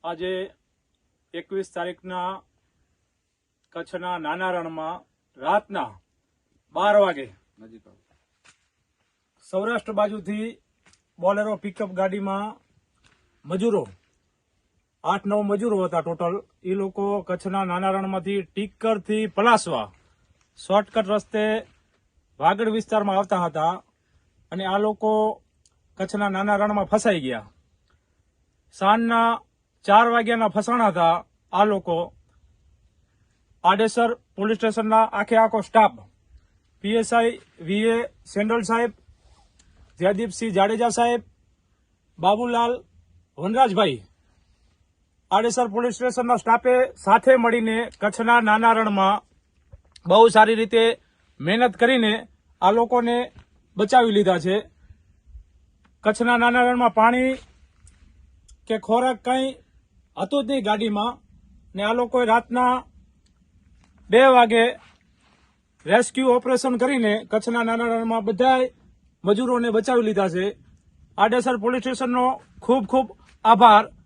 આજે 21 તારીખના કચ્છના નાના રણમાં રાતના 12 વાગે સૌરાષ્ટ્ર બાજુથી બોલેરો પિકઅપ ગાડીમાં મજૂરો 8-9 મજૂરો હતા ટોટલ. એ લોકો કચ્છના નાના રણમાંથી ટીકરથી પલાસવા શોર્ટકટ રસ્તે વાગડ વિસ્તારમાં આવતા હતા અને આ લોકો કચ્છના નાના રણમાં ફસાઈ ગયા. સાંજના 4 વાગ્યાના ફસાણા હતા. આ લોકો આડેસર પોલીસ સ્ટેશનના આખો સ્ટાફ, પીએસઆઈ વીએ સેન્ડલ સાહેબ, જયદીપસિંહ જાડેજા સાહેબ, બાબુલાલ વનરાજભાઈ, આડેસર પોલીસ સ્ટેશનના સ્ટાફે સાથે મળીને કચ્છના નાના રણમાં બહુ સારી રીતે મહેનત કરીને આ લોકોને બચાવી લીધા છે. કચ્છના નાના રણમાં પાણી કે ખોરાક કંઈ હતું જ નહીં ગાડીમાં, ને આ લોકોએ રાતના 2 વાગે રેસ્ક્યુ ઓપરેશન કરીને કચ્છના નાના રણમાં બધા મજૂરોને બચાવી લીધા છે. આડેસર પોલીસ સ્ટેશનનો ખૂબ ખૂબ આભાર.